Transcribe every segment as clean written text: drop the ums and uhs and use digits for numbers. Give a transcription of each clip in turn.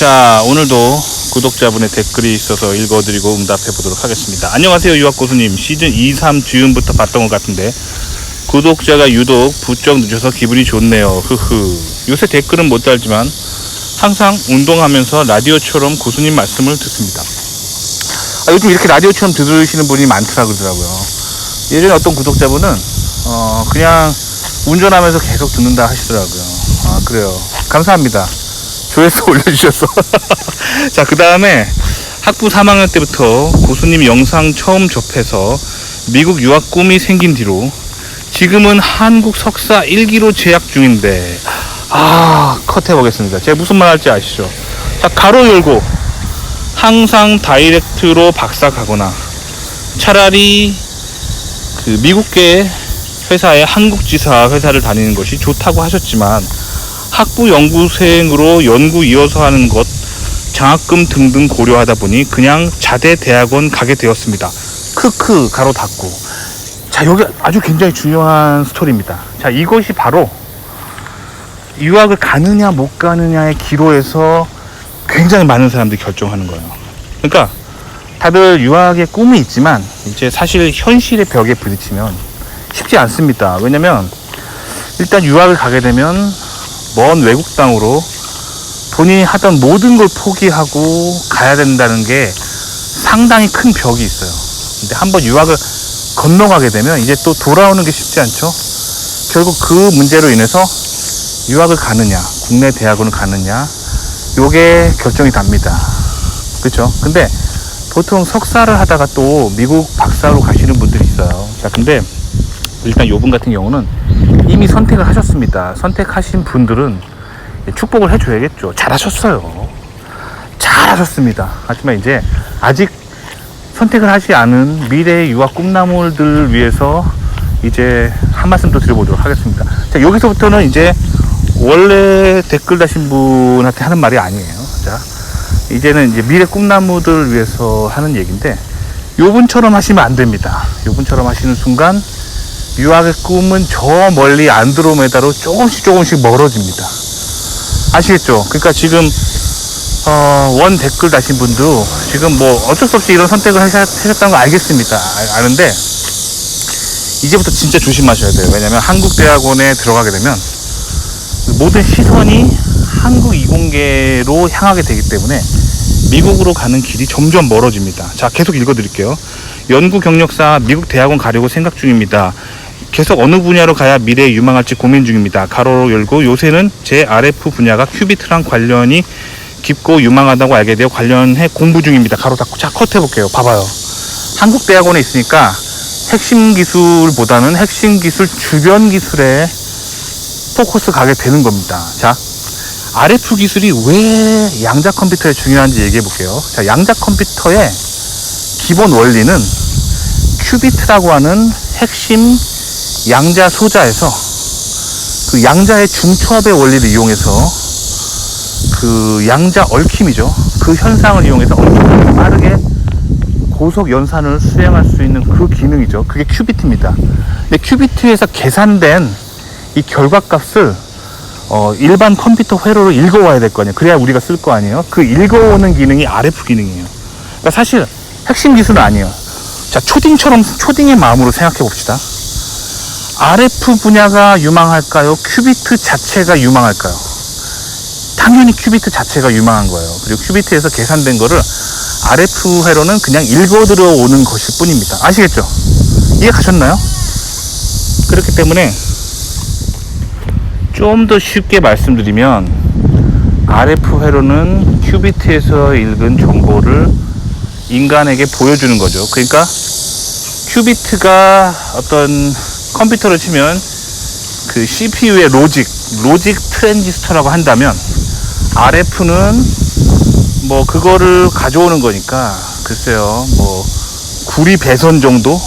자, 오늘도 구독자분의 댓글이 있어서 읽어드리고 응답해 보도록 하겠습니다. 안녕하세요, 유학고수님. 시즌 2, 3 즈음부터 봤던 것 같은데 구독자가 유독 부쩍 늦어서 기분이 좋네요. 흐흐. 요새 댓글은 못 달지만 항상 운동하면서 라디오처럼 고수님 말씀을 듣습니다. 요즘 이렇게 라디오처럼 들으시는 분이 많더라 그러더라고요. 예전에 어떤 구독자분은 그냥 운전하면서 계속 듣는다 하시더라고요. 그래요. 감사합니다. 조회수 올려주셔서. 자, 그 다음에 학부 3학년 때부터 고수님 영상 처음 접해서 미국 유학 꿈이 생긴 뒤로 지금은 한국 석사 1기로 재학 중인데 컷 해보겠습니다. 제가 무슨 말 할지 아시죠? 자, 가로 열고 항상 다이렉트로 박사 가거나 차라리 그 미국계 회사의 한국지사 회사를 다니는 것이 좋다고 하셨지만 학부 연구생으로 연구 이어서 하는 것, 장학금 등등 고려하다 보니 그냥 자대 대학원 가게 되었습니다. 크크 가로 닫고. 자, 여기 아주 굉장히 중요한 스토리입니다. 자, 이것이 바로 유학을 가느냐 못 가느냐의 기로에서 굉장히 많은 사람들이 결정하는 거예요. 그러니까 다들 유학의 꿈이 있지만 이제 사실 현실의 벽에 부딪히면 쉽지 않습니다. 왜냐면 일단 유학을 가게 되면 먼 외국 땅으로 본인이 하던 모든 걸 포기하고 가야 된다는 게 상당히 큰 벽이 있어요. 근데 한번 유학을 건너가게 되면 이제 또 돌아오는 게 쉽지 않죠. 결국 그 문제로 인해서 유학을 가느냐 국내 대학원을 가느냐 요게 결정이 답니다. 그렇죠? 근데 보통 석사를 하다가 또 미국 박사로 가시는 분들이 있어요. 자, 근데 일단 요분 같은 경우는 이미 선택을 하셨습니다. 선택하신 분들은 축복을 해줘야겠죠. 잘하셨어요. 잘하셨습니다. 하지만 이제 아직 선택을 하지 않은 미래의 유학 꿈나무들 위해서 이제 한 말씀 더 드려보도록 하겠습니다. 자, 여기서부터는 이제 원래 댓글 다신 분한테 하는 말이 아니에요. 자, 이제는 이제 미래 꿈나무들을 위해서 하는 얘기인데 요분처럼 하시면 안 됩니다. 요분처럼 하시는 순간 유학의 꿈은 저 멀리 안드로메다로 조금씩 멀어집니다. 아시겠죠? 그러니까 지금 원 댓글 다신 분도 지금 뭐 어쩔 수 없이 이런 선택을 하셨다는 거 알겠습니다. 아는데 이제부터 진짜 조심하셔야 돼요. 왜냐면 한국 대학원에 들어가게 되면 모든 시선이 한국 이공계로 향하게 되기 때문에 미국으로 가는 길이 점점 멀어집니다. 자, 계속 읽어드릴게요. 연구 경력사 미국 대학원 가려고 생각 중입니다. 계속 어느 분야로 가야 미래에 유망할지 고민 중입니다. 가로 열고 요새는 제 RF 분야가 큐비트랑 관련이 깊고 유망하다고 알게 되어 관련해 공부 중입니다. 가로 닫고. 자, 컷 해볼게요. 봐봐요. 한국 대학원에 있으니까 핵심 기술보다는 핵심 기술 주변 기술에 포커스 가게 되는 겁니다. 자, RF 기술이 왜 양자 컴퓨터에 중요한지 얘기해 볼게요. 자, 양자 컴퓨터의 기본 원리는 큐비트라고 하는 핵심 양자 소자에서 그 양자의 중첩의 원리를 이용해서 그 양자 얽힘이죠. 그 현상을 이용해서 엄청나게 빠르게 고속 연산을 수행할 수 있는 그 기능이죠. 그게 큐비트입니다. 근데 큐비트에서 계산된 이 결과값을 일반 컴퓨터 회로로 읽어와야 될 거 아니에요. 그래야 우리가 쓸 거 아니에요. 그 읽어오는 기능이 RF 기능이에요. 그러니까 사실 핵심 기술은 아니에요. 자, 초딩의 마음으로 생각해 봅시다. RF 분야가 유망할까요? 큐비트 자체가 유망할까요? 당연히 큐비트 자체가 유망한 거예요. 그리고 큐비트에서 계산된 거를 RF 회로는 그냥 읽어 들어오는 것일 뿐입니다. 아시겠죠? 이해 가셨나요? 그렇기 때문에 좀 더 쉽게 말씀드리면 RF 회로는 큐비트에서 읽은 정보를 인간에게 보여주는 거죠. 그러니까 큐비트가 어떤 컴퓨터를 치면 그 CPU의 로직 트랜지스터라고 한다면 RF는 뭐 그거를 가져오는 거니까 글쎄요 뭐 구리 배선 정도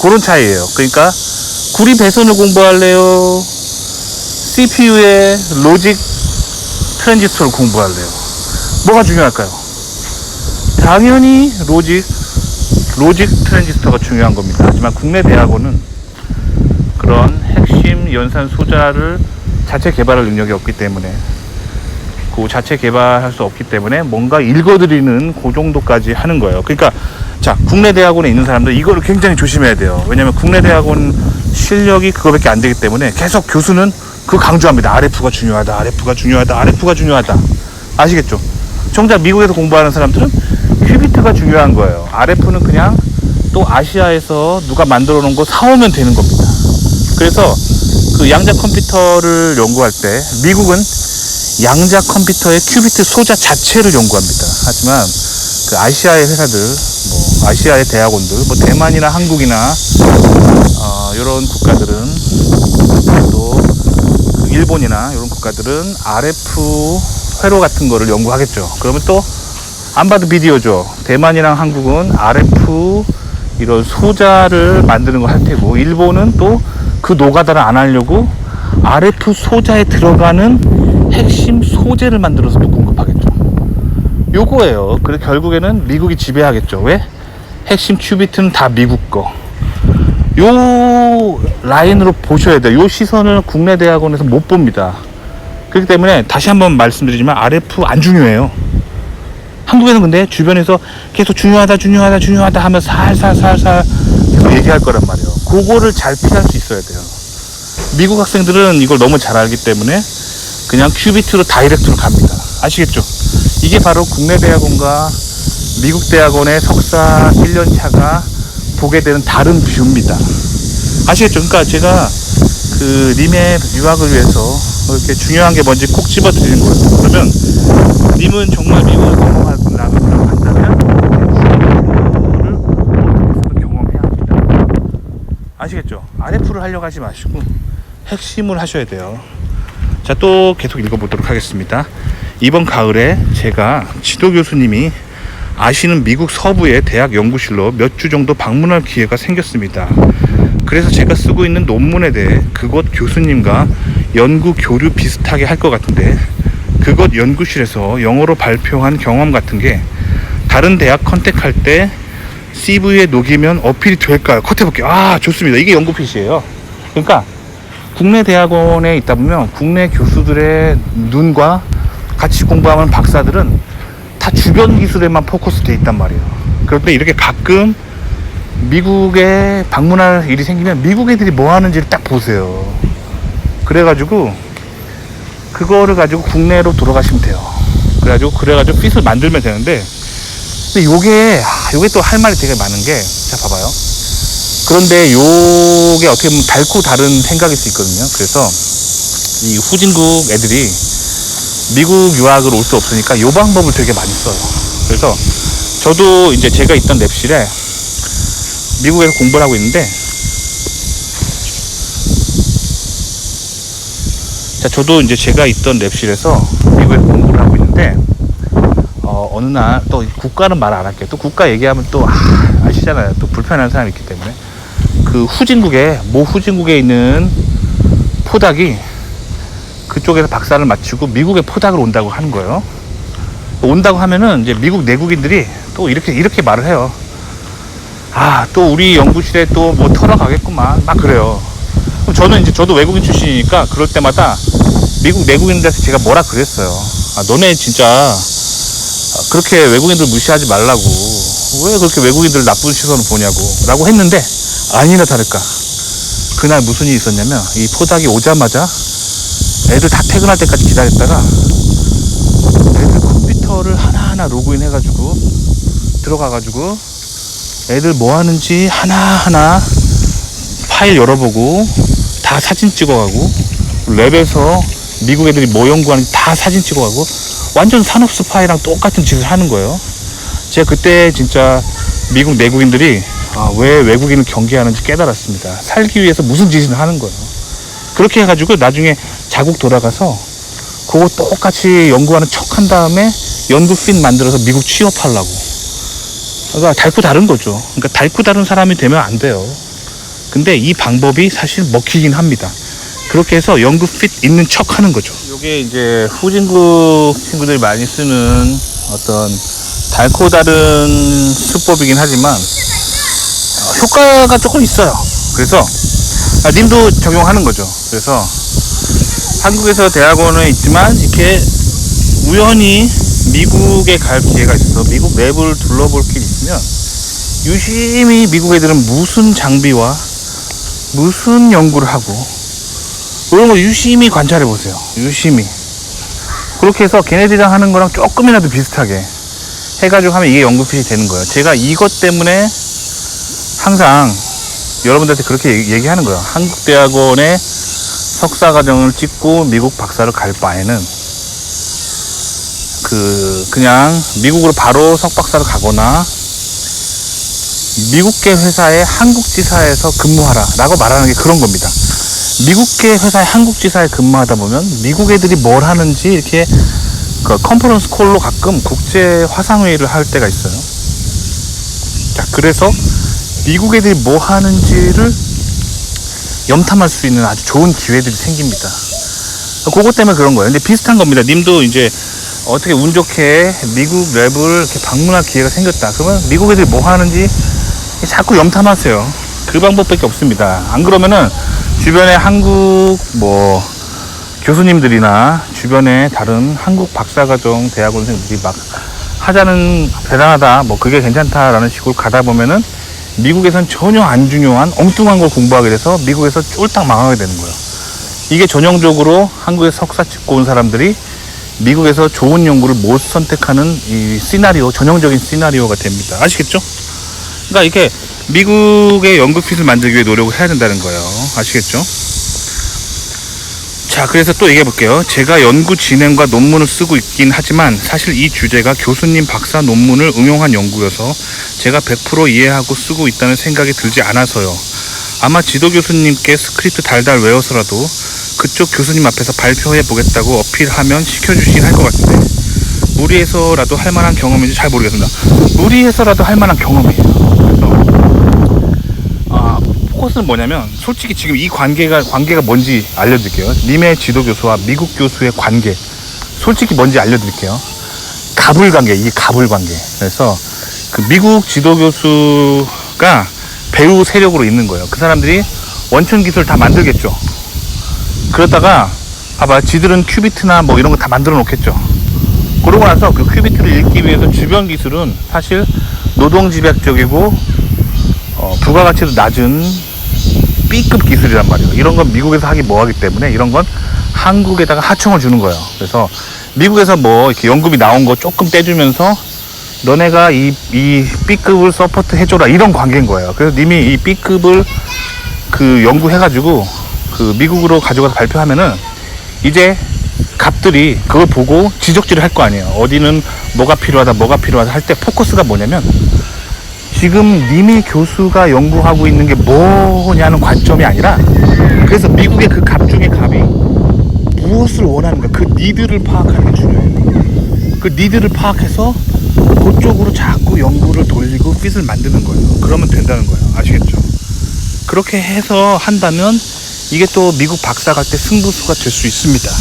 그런 차이예요. 그러니까 구리 배선을 공부할래요? CPU의 로직 트랜지스터를 공부할래요? 뭐가 중요할까요? 당연히 로직 트랜지스터가 중요한 겁니다. 하지만 국내 대학원은 그런 핵심 연산 소자를 자체 개발할 능력이 없기 때문에 그 자체 개발할 수 없기 때문에 뭔가 읽어드리는 그 정도까지 하는 거예요. 그러니까 자, 국내 대학원에 있는 사람들 이거를 굉장히 조심해야 돼요. 왜냐면 국내 대학원 실력이 그거밖에 안 되기 때문에 계속 교수는 그 강조합니다. RF가 중요하다, RF가 중요하다, RF가 중요하다. 아시겠죠? 정작 미국에서 공부하는 사람들은 큐비트가 중요한 거예요. RF는 그냥 또 아시아에서 누가 만들어 놓은 거 사오면 되는 겁니다. 그래서 그 양자 컴퓨터를 연구할 때 미국은 양자 컴퓨터의 큐비트 소자 자체를 연구합니다. 하지만 그 아시아의 회사들, 뭐 아시아의 대학원들, 뭐 대만이나 한국이나 이런 국가들은 또 그 일본이나 이런 국가들은 RF 회로 같은 거를 연구하겠죠. 그러면 또 안 봐도 비디오죠. 대만이랑 한국은 RF 이런 소자를 만드는 걸 할 테고, 일본은 또 그 노가다를 안 하려고 RF 소자에 들어가는 핵심 소재를 만들어서 또 공급하겠죠. 요거예요. 그래서 결국에는 미국이 지배하겠죠. 왜? 핵심 큐비트는 다 미국 거. 요 라인으로 보셔야 돼요. 요 시선을 국내 대학원에서 못 봅니다. 그렇기 때문에 다시 한번 말씀드리지만 RF 안 중요해요. 한국에는 근데 주변에서 계속 중요하다 하면 살살 계속 얘기할 거란 말이에요. 그거를 잘 피할 수 있어야 돼요. 미국 학생들은 이걸 너무 잘 알기 때문에 그냥 큐비트로 다이렉트로 갑니다. 아시겠죠? 이게 바로 국내 대학원과 미국 대학원의 석사 1년 차가 보게 되는 다른 뷰입니다. 아시겠죠? 그러니까 제가 그 님의 유학을 위해서 이렇게 중요한 게 뭔지 꼭 집어 드리는 거예요. 그러면 님은 정말 미국을 경험하려고 한다면 RF를 어떻게 경험해야 합니다. 아시겠죠? RF를 하려고 하지 마시고 핵심을 하셔야 돼요. 자, 또 계속 읽어보도록 하겠습니다. 이번 가을에 제가 지도 교수님이 아시는 미국 서부의 대학 연구실로 몇 주 정도 방문할 기회가 생겼습니다. 그래서 제가 쓰고 있는 논문에 대해 그곳 교수님과 연구 교류 비슷하게 할 것 같은데, 그곳 연구실에서 영어로 발표한 경험 같은 게 다른 대학 컨택할 때 CV에 녹이면 어필이 될까요? 컷해볼게요. 아, 좋습니다. 이게 연구 필시예요. 그러니까 국내 대학원에 있다 보면 국내 교수들의 눈과 같이 공부하는 박사들은 다 주변 기술에만 포커스 돼 있단 말이에요. 그런데 이렇게 가끔 미국에 방문할 일이 생기면 미국 애들이 뭐 하는지를 딱 보세요. 그래가지고 그거를 가지고 국내로 돌아가시면 돼요. 그래가지고 핏을 만들면 되는데, 근데 요게 또 할 말이 되게 많은 게, 자 봐봐요. 그런데 요게 어떻게 보면 달고 다른 생각일 수 있거든요. 그래서 이 후진국 애들이 미국 유학을 올 수 없으니까 요 방법을 되게 많이 써요. 그래서 저도 이제 제가 있던 랩실에 미국에서 공부를 하고 있는데, 자, 저도 이제 제가 있던 랩실에서 미국에서 공부를 하고 있는데, 어느 날 또 국가는 말 안 할게요. 또 국가 얘기하면 또 아시잖아요. 또 불편한 사람이 있기 때문에. 그 후진국에 있는 포닥이 그쪽에서 박사를 마치고 미국에 포닥을 온다고 하는 거예요. 온다고 하면은 이제 미국 내국인들이 또 이렇게 말을 해요. 아, 또 우리 연구실에 또 뭐 털어가겠구만, 막 그래요. 그럼 저도 외국인 출신이니까 그럴 때마다 미국 내국인들한테 제가 뭐라 그랬어요. 아, 너네 진짜 그렇게 외국인들 무시하지 말라고, 왜 그렇게 외국인들 나쁜 시선을 보냐고 라고 했는데, 아니나 다를까 그날 무슨 일이 있었냐면, 이 포닥이 오자마자 애들 다 퇴근할 때까지 기다렸다가 애들 컴퓨터를 하나하나 로그인 해가지고 들어가가지고 애들 뭐 하는지 하나하나 파일 열어보고 다 사진 찍어가고, 랩에서 미국 애들이 뭐 연구하는지 다 사진 찍어가고, 완전 산업 스파이랑 똑같은 짓을 하는 거예요. 제가 그때 진짜 미국 내국인들이 왜 외국인을 경계하는지 깨달았습니다. 살기 위해서 무슨 짓을 하는 거예요. 그렇게 해가지고 나중에 자국 돌아가서 그거 똑같이 연구하는 척 한 다음에 연구 핀 만들어서 미국 취업하려고. 그러니까 달고 다른 거죠. 그러니까 달고 다른 사람이 되면 안 돼요. 근데 이 방법이 사실 먹히긴 합니다. 그렇게 해서 연구 핏 있는 척 하는 거죠. 이게 이제 후진국 친구들이 많이 쓰는 어떤 달고 다른 수법이긴 하지만 효과가 조금 있어요. 그래서 님도 적용하는 거죠. 그래서 한국에서 대학원에 있지만 이렇게 우연히 미국에 갈 기회가 있어서 미국 내부를 둘러볼 길이 있으면 유심히 미국 애들은 무슨 장비와 무슨 연구를 하고 그런 거 유심히 관찰해 보세요. 유심히. 그렇게 해서 걔네들이랑 하는 거랑 조금이라도 비슷하게 해가지고 하면 이게 연구핏이 되는 거예요. 제가 이것 때문에 항상 여러분들한테 그렇게 얘기하는 거예요. 한국대학원에 석사과정을 찍고 미국 박사를 갈 바에는 그냥 미국으로 바로 석박사를 가거나 미국계 회사의 한국지사에서 근무하라 라고 말하는 게 그런 겁니다. 미국계 회사의 한국지사에 근무하다 보면 미국 애들이 뭘 하는지 이렇게 그 컨퍼런스 콜로 가끔 국제 화상회의를 할 때가 있어요. 자, 그래서 미국 애들이 뭐 하는지를 염탐할 수 있는 아주 좋은 기회들이 생깁니다. 그것 때문에 그런 거예요. 근데 비슷한 겁니다. 님도 이제 어떻게 운 좋게 미국 랩을 이렇게 방문할 기회가 생겼다. 그러면 미국 애들이 뭐 하는지 자꾸 염탐하세요. 그 방법밖에 없습니다. 안 그러면은 주변에 한국 교수님들이나 주변에 다른 한국 박사과정 대학원생들이 막 하자는 대단하다, 그게 괜찮다라는 식으로 가다 보면은 미국에선 전혀 안 중요한 엉뚱한 걸 공부하게 돼서 미국에서 쫄딱 망하게 되는 거예요. 이게 전형적으로 한국에 석사 찍고 온 사람들이 미국에서 좋은 연구를 못 선택하는 이 시나리오, 전형적인 시나리오가 됩니다. 아시겠죠? 그러니까 이렇게 미국의 연구핏을 만들기 위해 노력을 해야 된다는 거예요. 아시겠죠? 자, 그래서 또 얘기해 볼게요. 제가 연구 진행과 논문을 쓰고 있긴 하지만 사실 이 주제가 교수님 박사 논문을 응용한 연구여서 제가 100% 이해하고 쓰고 있다는 생각이 들지 않아서요. 아마 지도 교수님께 스크립트 달달 외워서라도 그쪽 교수님 앞에서 발표해 보겠다고 어필하면 시켜주시긴 할 것 같은데 무리해서라도 할 만한 경험인지 잘 모르겠습니다. 무리해서라도 할 만한 경험이에요. 그래서 포커스는 뭐냐면 솔직히 지금 이 관계가 뭔지 알려드릴게요. 님의 지도 교수와 미국 교수의 관계 솔직히 뭔지 알려드릴게요. 갑을 관계, 이게 갑을 관계. 그래서 그 미국 지도 교수가 배우 세력으로 있는 거예요. 그 사람들이 원천 기술 다 만들겠죠. 그러다가 봐봐, 지들은 큐비트나 이런 거 다 만들어 놓겠죠. 그러고 나서 그 큐비트를 읽기 위해서 주변 기술은 사실 노동집약적이고 부가가치도 낮은 B급 기술이란 말이에요. 이런 건 미국에서 하기 뭐하기 때문에 이런 건 한국에다가 하청을 주는 거예요. 그래서 미국에서 이렇게 연금이 나온 거 조금 떼주면서 너네가 이 B급을 서포트 해줘라 이런 관계인 거예요. 그래서 님이 이 B급을 연구해가지고 미국으로 가져가서 발표하면은 이제 갑들이 그걸 보고 지적질을 할 거 아니에요. 어디는 뭐가 필요하다 할 때 포커스가 뭐냐면 지금 님이 교수가 연구하고 있는 게 뭐냐는 관점이 아니라 그래서 미국의 그 갑 중에 갑이 무엇을 원하는가 그 니드를 파악하는 게 중요해요. 그 니드를 파악해서 그쪽으로 자꾸 연구를 돌리고 핏을 만드는 거예요. 그러면 된다는 거예요. 아시겠죠? 그렇게 해서 한다면 이게 또 미국 박사 갈 때 승부수가 될 수 있습니다.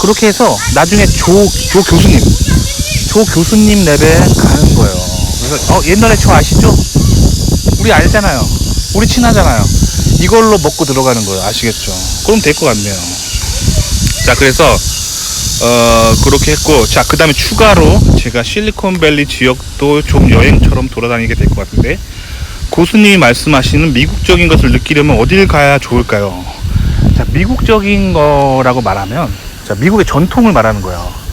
그렇게 해서 나중에 조 교수님 랩에 가는 거예요. 그래서 옛날에 저 아시죠? 우리 알잖아요. 우리 친하잖아요. 이걸로 먹고 들어가는 거예요. 아시겠죠? 그럼 될 것 같네요. 자, 그래서 그렇게 했고, 자, 그 다음에 추가로 제가 실리콘밸리 지역도 좀 여행처럼 돌아다니게 될 것 같은데 교수님이 말씀하시는 미국적인 것을 느끼려면 어딜 가야 좋을까요? 자, 미국적인 거라고 말하면 자, 미국의 전통을 말하는 거예요.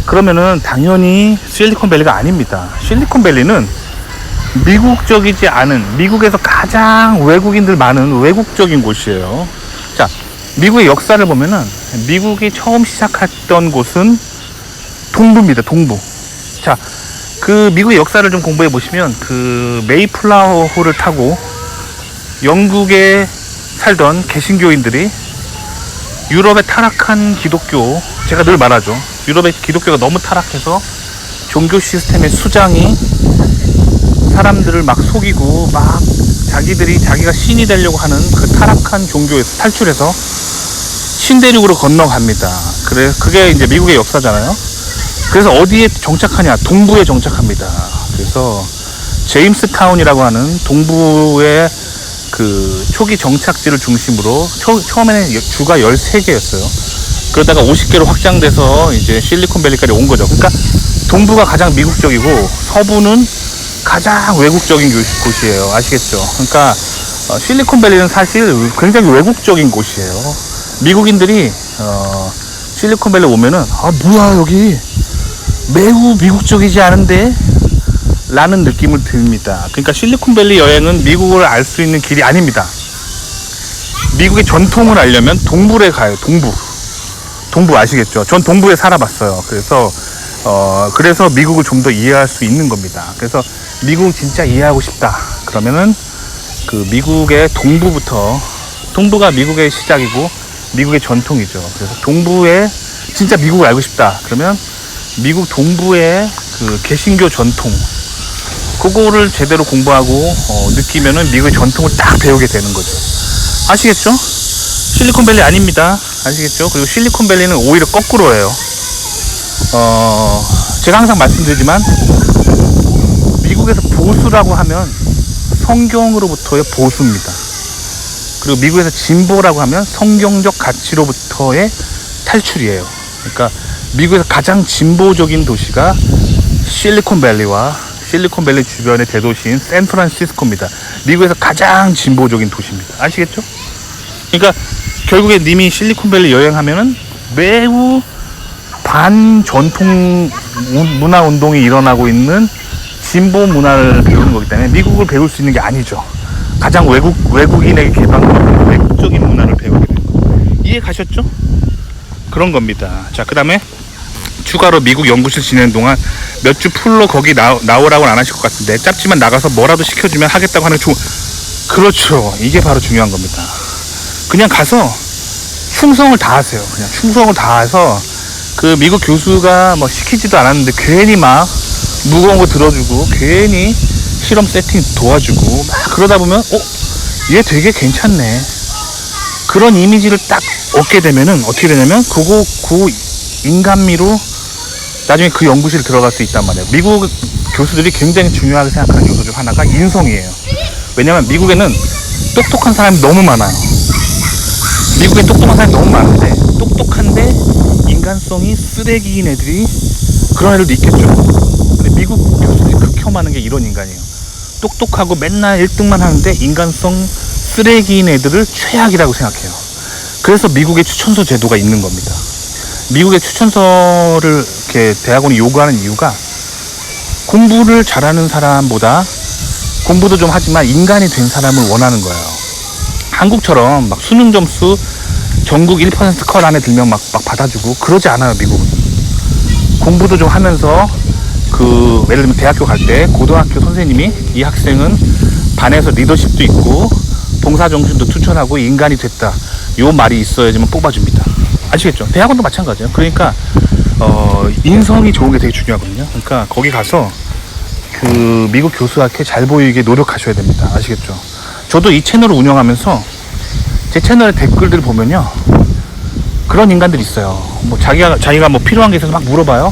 그러면은 당연히 실리콘밸리가 아닙니다. 실리콘밸리는 미국적이지 않은, 미국에서 가장 외국인들 많은 외국적인 곳이에요. 자, 미국의 역사를 보면은 미국이 처음 시작했던 곳은 동부입니다. 동부. 자, 그 미국의 역사를 좀 공부해 보시면 그 메이플라워호를 타고 영국에 살던 개신교인들이 유럽에 타락한 기독교, 제가 늘 말하죠. 유럽의 기독교가 너무 타락해서 종교 시스템의 수장이 사람들을 막 속이고 막 자기가 신이 되려고 하는 그 타락한 종교에서 탈출해서 신대륙으로 건너갑니다. 그게 이제 미국의 역사잖아요. 그래서 어디에 정착하냐? 동부에 정착합니다. 그래서 제임스타운이라고 하는 동부의 그 초기 정착지를 중심으로 처음에는 주가 13개였어요. 그러다가 50개로 확장돼서 이제 실리콘밸리까지 온 거죠. 그러니까 동부가 가장 미국적이고 서부는 가장 외국적인 곳이에요. 아시겠죠? 그러니까 실리콘밸리는 사실 굉장히 외국적인 곳이에요. 미국인들이 실리콘밸리 오면은 뭐야 여기 매우 미국적이지 않은데? 라는 느낌을 듭니다. 그러니까 실리콘밸리 여행은 미국을 알 수 있는 길이 아닙니다. 미국의 전통을 알려면 동부에 가요. 동부 아시겠죠? 전 동부에 살아봤어요. 그래서 미국을 좀 더 이해할 수 있는 겁니다. 그래서 미국 진짜 이해하고 싶다. 그러면은 그 미국의 동부가 미국의 시작이고 미국의 전통이죠. 그래서 동부에 진짜 미국을 알고 싶다. 그러면 미국 동부의 그 개신교 전통 그거를 제대로 공부하고 느끼면은 미국의 전통을 딱 배우게 되는 거죠. 아시겠죠? 실리콘밸리 아닙니다. 아시겠죠? 그리고 실리콘밸리는 오히려 거꾸로예요. 제가 항상 말씀드리지만 미국에서 보수라고 하면 성경으로부터의 보수입니다. 그리고 미국에서 진보라고 하면 성경적 가치로부터의 탈출이에요. 그러니까 미국에서 가장 진보적인 도시가 실리콘밸리와 실리콘밸리 주변의 대도시인 샌프란시스코입니다. 미국에서 가장 진보적인 도시입니다. 아시겠죠? 그러니까 결국에 님이 실리콘밸리 여행하면은 매우 반전통 문화 운동이 일어나고 있는 진보 문화를 배우는 거기 때문에 미국을 배울 수 있는 게 아니죠. 가장 외국인에게 개방된 외국적인 문화를 배우게 됩니다. 이해 가셨죠? 그런 겁니다. 자, 그 다음에 추가로 미국 연구실 지내는 동안 몇 주 풀로 거기 나오라고는 안 하실 것 같은데 짧지만 나가서 뭐라도 시켜주면 하겠다고 하는 게 그렇죠. 이게 바로 중요한 겁니다. 그냥 가서 충성을 다하세요. 그냥 충성을 다해서 그 미국 교수가 뭐 시키지도 않았는데 괜히 막 무거운 거 들어주고 괜히 실험 세팅 도와주고 막 그러다 보면 얘 되게 괜찮네. 그런 이미지를 딱 얻게 되면은 어떻게 되냐면 그 인간미로 나중에 그 연구실 들어갈 수 있단 말이에요. 미국 교수들이 굉장히 중요하게 생각하는 요소 중 하나가 인성이에요. 왜냐면 미국에는 똑똑한 사람이 너무 많아요. 미국에 똑똑한 사람이 너무 많은데 똑똑한데 인간성이 쓰레기인 애들이 그런 애들도 있겠죠. 근데 미국 교수들이 극혐하는 게 이런 인간이에요. 똑똑하고 맨날 1등만 하는데 인간성 쓰레기인 애들을 최악이라고 생각해요. 그래서 미국의 추천서 제도가 있는 겁니다. 미국의 추천서를 이렇게 대학원이 요구하는 이유가 공부를 잘하는 사람보다 공부도 좀 하지만 인간이 된 사람을 원하는 거예요. 한국처럼 막 수능 점수 전국 1% 컷 안에 들면 막 받아주고 그러지 않아요. 미국은 공부도 좀 하면서 예를 들면 대학교 갈 때 고등학교 선생님이 이 학생은 반에서 리더십도 있고 봉사정신도 투철하고 인간이 됐다 요 말이 있어야지만 뽑아줍니다. 아시겠죠? 대학원도 마찬가지예요. 그러니까 인성이 좋은 게 되게 중요하거든요. 그러니까 거기 가서 그 미국 교수한테 잘 보이게 노력하셔야 됩니다. 아시겠죠? 저도 이 채널을 운영하면서 제 채널의 댓글들을 보면요, 그런 인간들이 있어요. 뭐 자기가 뭐 필요한 게 있어서 막 물어봐요.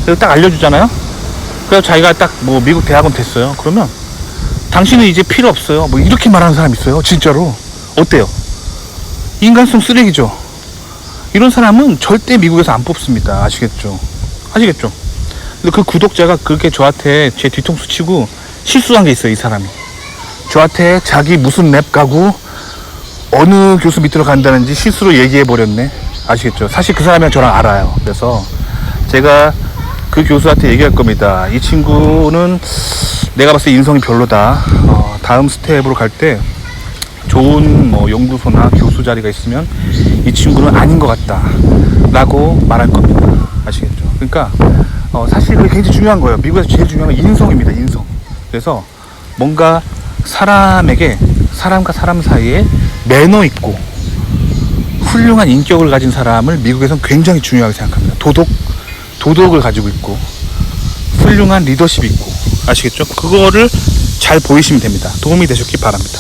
그래서 딱 알려주잖아요. 그래서 자기가 딱 뭐 미국 대학원 됐어요. 그러면 당신은 이제 필요 없어요. 뭐 이렇게 말하는 사람이 있어요. 진짜로. 어때요? 인간성 쓰레기죠. 이런 사람은 절대 미국에서 안 뽑습니다. 아시겠죠? 근데 그 구독자가 그렇게 저한테 제 뒤통수 치고 실수한 게 있어요. 이 사람이 저한테 자기 무슨 랩 가고 어느 교수 밑으로 간다는지 실수로 얘기해 버렸네. 아시겠죠? 사실 그 사람이랑 저랑 알아요. 그래서 제가 그 교수한테 얘기할 겁니다. 이 친구는 내가 봤을 때 인성이 별로다. 다음 스텝으로 갈 때 좋은 뭐 연구소나 교수 자리가 있으면 이 친구는 아닌 것 같다 라고 말할 겁니다. 아시겠죠? 그러니까 사실 그게 굉장히 중요한 거예요. 미국에서 제일 중요한 건 인성입니다. 인성. 그래서 뭔가 사람과 사람 사이에 매너 있고 훌륭한 인격을 가진 사람을 미국에서는 굉장히 중요하게 생각합니다. 도덕을 가지고 있고 훌륭한 리더십이 있고. 아시겠죠? 그거를 잘 보이시면 됩니다. 도움이 되셨기 바랍니다.